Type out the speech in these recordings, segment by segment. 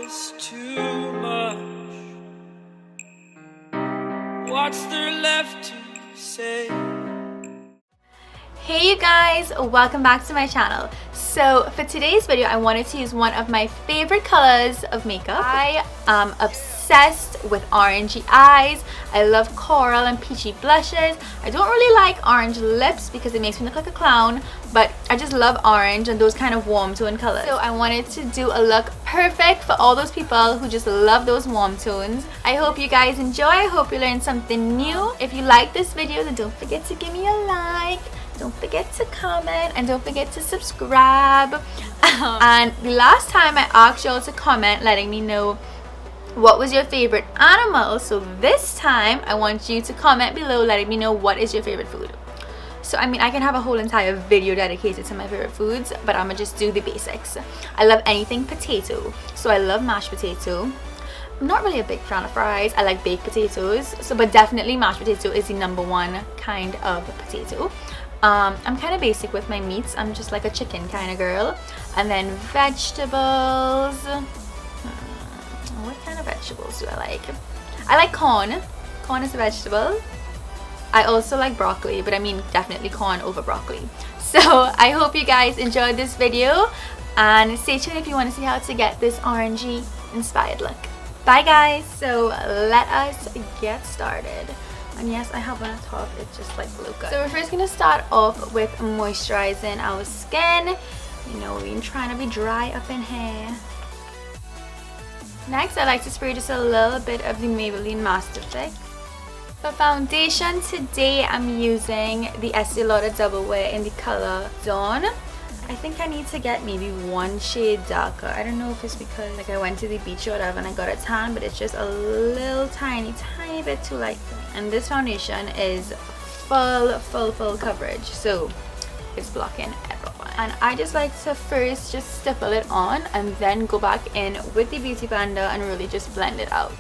is too much. What's there left to say? Hey you guys, welcome back to my channel. So for today's video I wanted to use one of my favorite colors of makeup. I am obsessed with orangey eyes. I love coral and peachy blushes. I don't really like orange lips because it makes me look like a clown, but I just love orange and those kind of warm tone colors. So I wanted to do a look perfect for all those people who just love those warm tones. I hope you guys enjoy. I hope you learned something new. If you like this video, then don't forget to give me a like. Don't forget to comment and don't forget to subscribe. And the last time I asked y'all to comment letting me know what was your favorite animal, so this time I want you to comment below letting me know what is your favorite food. So I mean, I can have a whole entire video dedicated to my favorite foods, but I'm gonna just do the basics. I love anything potato, so I love mashed potato. I'm not really a big fan of fries. I like baked potatoes, so but definitely mashed potato is the #1 kind of potato. I'm kind of basic with my meats. I'm just like a chicken kind of girl. And then vegetables. What kind of vegetables do I like? I like corn. Corn is a vegetable. I also like broccoli, but I mean definitely corn over broccoli. So I hope you guys enjoyed this video, and stay tuned if you want to see how to get this orangey inspired look. Bye guys. So let us get started. And yes, I have on a top, it's just like blue cut. So we're first gonna start off with moisturizing our skin. You know, we've been trying to be dry up in here. Next, I like to spray just a little bit of the Maybelline Master Fix. For foundation today, I'm using the Estee Lauder Double Wear in the color Dawn. I think I need to get maybe 1 shade darker. I don't know if it's because like I went to the beach or whatever and I got a tan, but it's just a little tiny bit too light for me. And this foundation is full coverage, so it's blocking everyone. And I just like to first just stipple it on and then go back in with the beauty blender and really just blend it out.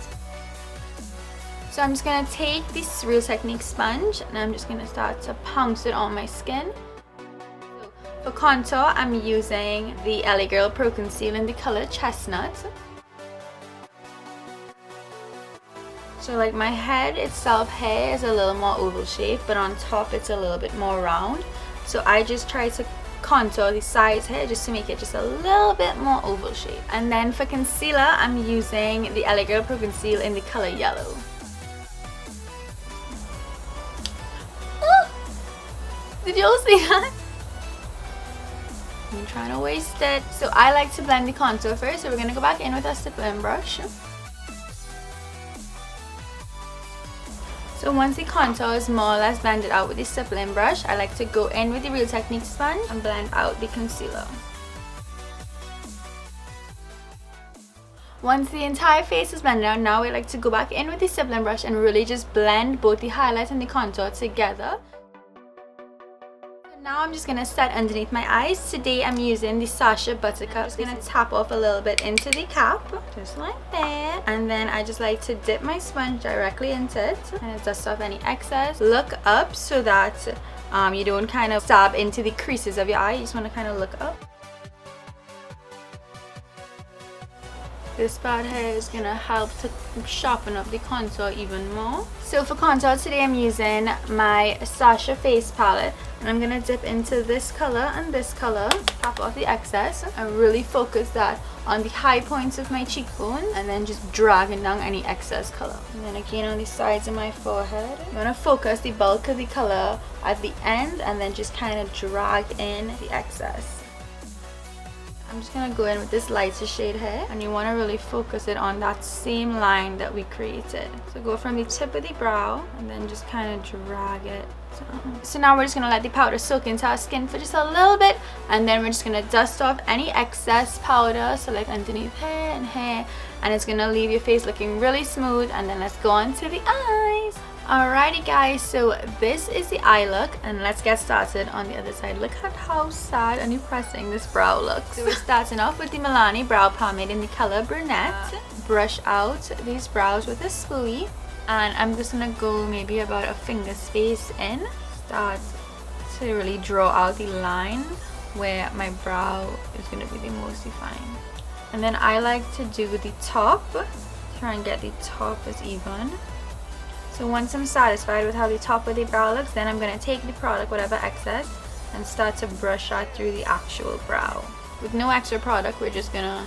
So I'm just gonna take this Real Technique sponge and I'm just gonna start to pounce it on my skin. For contour, I'm using the LA Girl Pro Conceal in the color Chesnut. So like my head itself here is a little more oval shape, but on top it's a little bit more round. So I just try to contour the sides here just to make it just a little bit more oval shape. And then for concealer, I'm using the LA Girl Pro Conceal in the color Yellow. Did y'all see that? I'm trying to waste it. So I like to blend the contour first, so we're going to go back in with our stippling brush. So once the contour is more or less blended out with the stippling brush, I like to go in with the Real Technique sponge and blend out the concealer. Once the entire face is blended out, now we like to go back in with the stippling brush and really just blend both the highlight and the contour together. Now I'm just going to set underneath my eyes. Today I'm using the Sacha Buttercup. I'm just going to tap off a little bit into the cap, just like that. And then I just like to dip my sponge directly into it and dust off any excess. Look up so that you don't kind of stab into the creases of your eye. You just want to kind of look up. This part here is going to help to sharpen up the contour even more. So for contour today I'm using my Sacha face palette. And I'm going to dip into this color and this color, tap off the excess, and really focus that on the high points of my cheekbone, and then just dragging down any excess color. And then again on the sides of my forehead. You want to focus the bulk of the color at the end and then just kind of drag in the excess. I'm just going to go in with this lighter shade here, and you want to really focus it on that same line that we created. So go from the tip of the brow and then just kind of drag it down. So now we're just going to let the powder soak into our skin for just a little bit, and then we're just going to dust off any excess powder, so like underneath hair and hair, and it's going to leave your face looking really smooth. And then let's go on to the eyes. Alrighty guys, so this is the eye look, and let's get started on the other side. Look at how sad and depressing this brow looks. So we're starting off with the Milani brow pomade in the color Brunette. Brush out these brows with a spoolie, and I'm just gonna go maybe about a finger space in. Start to really draw out the line where my brow is gonna be the most defined. And then I like to do the top, try and get the top as even. So once I'm satisfied with how the top of the brow looks, then I'm going to take the product, whatever excess, and start to brush that through the actual brow. With no extra product, we're just going to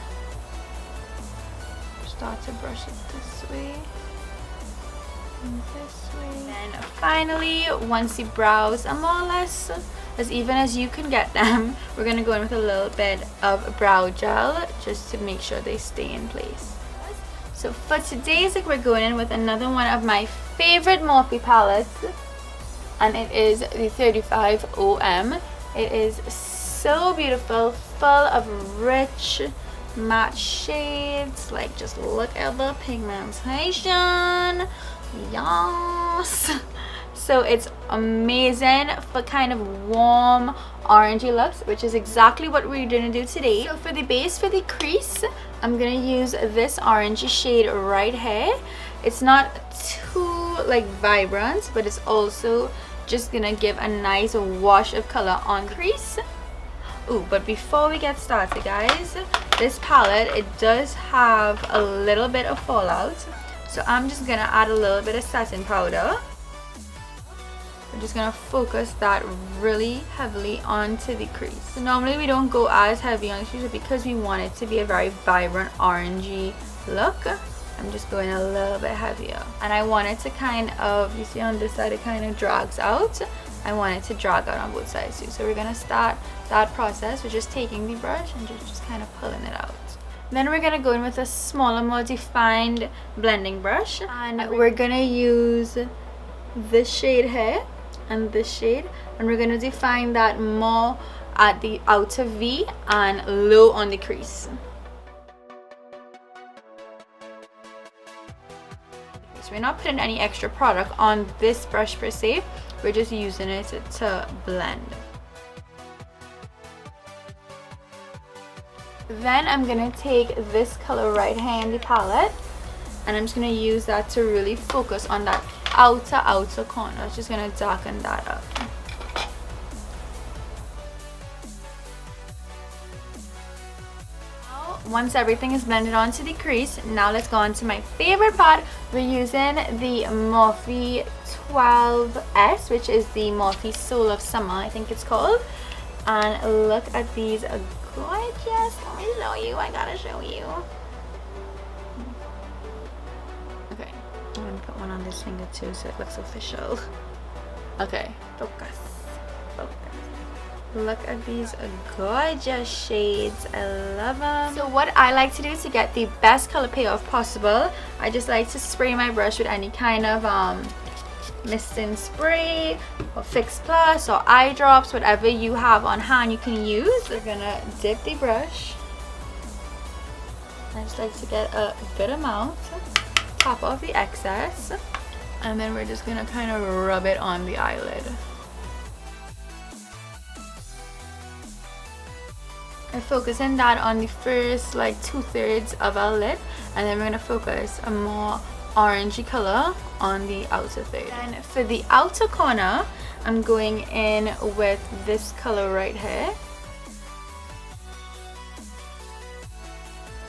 start to brush it this way and this way. And then finally, once the brows are more or less as even as you can get them, we're going to go in with a little bit of brow gel just to make sure they stay in place. So for today's look, we're going in with another one of my favorite Morphe palettes, and it is the 35OM. It is so beautiful, full of rich matte shades. Like, just look at the pigmentation. Yes. So it's amazing for kind of warm orangey looks, which is exactly what we're gonna do today. So for the base, for the crease, I'm gonna use this orangey shade right here. It's not too like vibrant, but it's also just gonna give a nice wash of color on the crease. Ooh, but before we get started, guys, this palette, it does have a little bit of fallout, so I'm just gonna add a little bit of satin powder. We're just gonna focus that really heavily onto the crease. So normally we don't go as heavy on the crease, but because we want it to be a very vibrant orangey look, I'm just going a little bit heavier. And I want it to kind of, you see on this side it kind of drags out. I want it to drag out on both sides too. So we're gonna start that process with just taking the brush and just kind of pulling it out. Then we're gonna go in with a smaller, more defined blending brush, and we're gonna use this shade here and this shade, and we're going to define that more at the outer V and low on the crease. So we're not putting any extra product on this brush per se, we're just using it to blend. Then I'm going to take this color right here in the palette, and I'm just going to use that to really focus on that outer corner. It's just going to darken that up. Now, once everything is blended onto the crease, now let's go on to my favorite part. We're using the Morphe 12S, which is the Morphe Soul of Summer, I think it's called. And look at these gorgeous. Let me show you. I gotta show you. Okay, I'm gonna put one on this finger too so it looks official. Okay, focus. Look at these gorgeous shades. I love them. So what I like to do to get the best color payoff possible, I just like to spray my brush with any kind of misting spray or Fix Plus or eye drops, whatever you have on hand you can use. We're gonna dip the brush. I just like to get a good amount, top off the excess, and then we're just gonna kind of rub it on the eyelid. I'm focusing that on the first like 2/3 of our lid, and then we're gonna focus a more orangey color on the outer third. And for the outer corner, I'm going in with this color right here.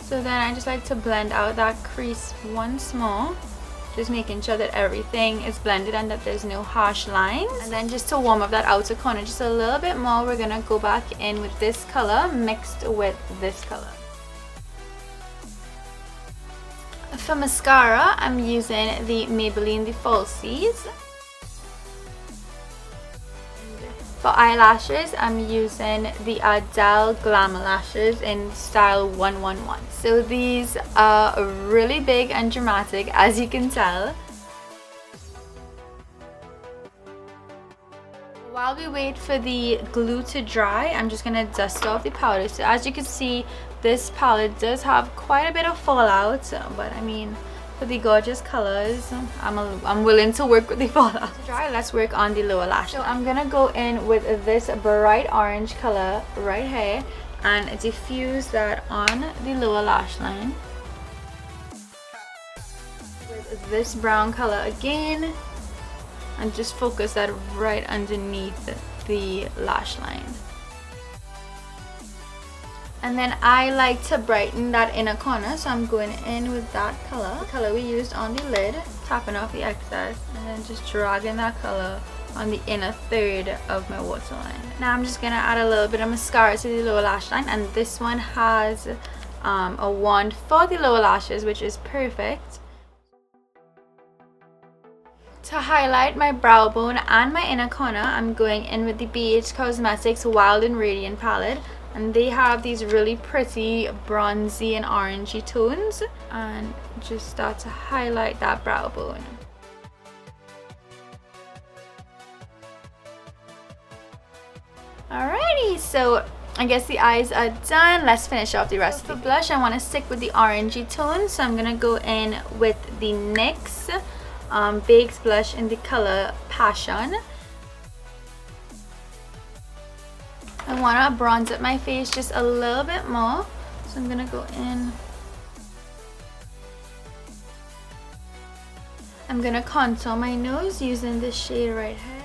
So then I just like to blend out that crease once more, just making sure that everything is blended and that there's no harsh lines. And then just to warm up that outer corner just a little bit more, we're gonna go back in with this color mixed with this color. For mascara, I'm using the Maybelline, the Falsies. For eyelashes, I'm using the Ardell Glamour lashes in style 111. So these are really big and dramatic, as you can tell. While we wait for the glue to dry, I'm just gonna dust off the powder. So as you can see, this palette does have quite a bit of fallout, but I mean, for the gorgeous colors, I'm willing to work with the fallout. To dry, let's work on the lower lash. So I'm gonna go in with this bright orange color right here and diffuse that on the lower lash line. With this brown color again, and just focus that right underneath the lash line. And then I like to brighten that inner corner, so I'm going in with that color, the color we used on the lid, tapping off the excess, and then just dragging that color on the inner third of my waterline. Now I'm just gonna add a little bit of mascara to the lower lash line, and this one has a wand for the lower lashes, which is perfect. To highlight my brow bone and my inner corner, I'm going in with the BH Cosmetics Wild and Radiant palette. And they have these really pretty bronzy and orangey tones, and just start to highlight that brow bone. Alrighty, so I guess the eyes are done. Let's finish off the rest of the blush. I want to stick with the orangey tone, so I'm gonna go in with the NYX Baked blush in the color Passion. I want to bronze up my face just a little bit more, so I'm gonna go in. I'm gonna contour my nose using this shade right here.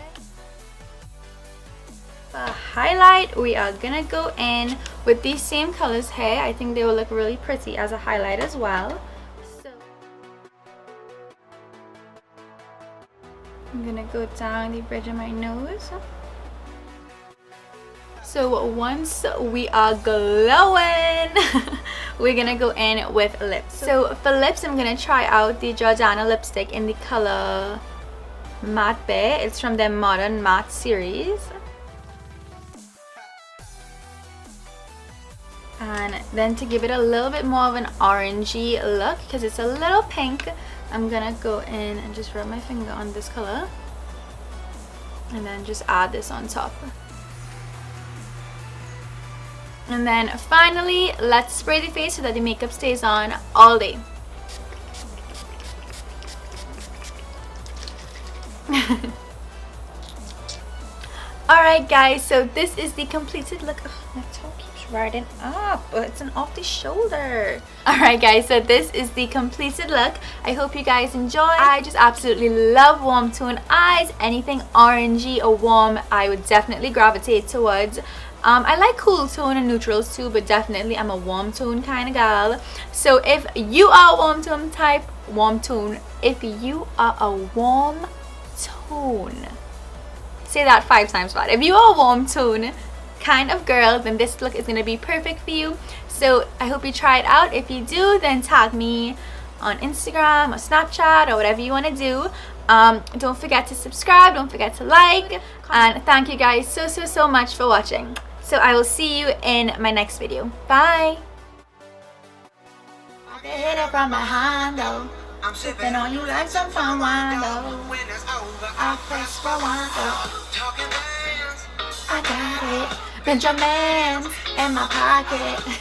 For highlight, we are gonna go in with these same colors here. I think they will look really pretty as a highlight as well. So I'm gonna go down the bridge of my nose. So once we are glowing, we're gonna go in with lips. So for lips, I'm gonna try out the Jordana lipstick in the color Matte Bear. It's from their Modern Matte series. And then to give it a little bit more of an orangey look, because it's a little pink, I'm gonna go in and just rub my finger on this color. And then just add this on top. And then finally, let's spray the face so that the makeup stays on all day. Alright guys, so this is the completed look. Ugh, my toe keeps riding up. It's an off the shoulder. Alright guys, so this is the completed look. I hope you guys enjoy. I just absolutely love warm tone eyes. Anything orangey or warm, I would definitely gravitate towards. I like cool tone and neutrals too, but definitely I'm a warm tone kind of girl. So if you are a warm tone type, if you are a warm tone, say that 5 times fast. If you are a warm tone kind of girl, then this look is going to be perfect for you. So I hope you try it out. If you do, then tag me on Instagram or Snapchat or whatever you want to do. Don't forget to subscribe, don't forget to like, and thank you guys so much for watching. So I will see you in my next video. Bye. I can hit it from behind though. I'm sipping on you like some fine wine though. When it's over, I press rewind though. I got it. Benjamin's in my pocket.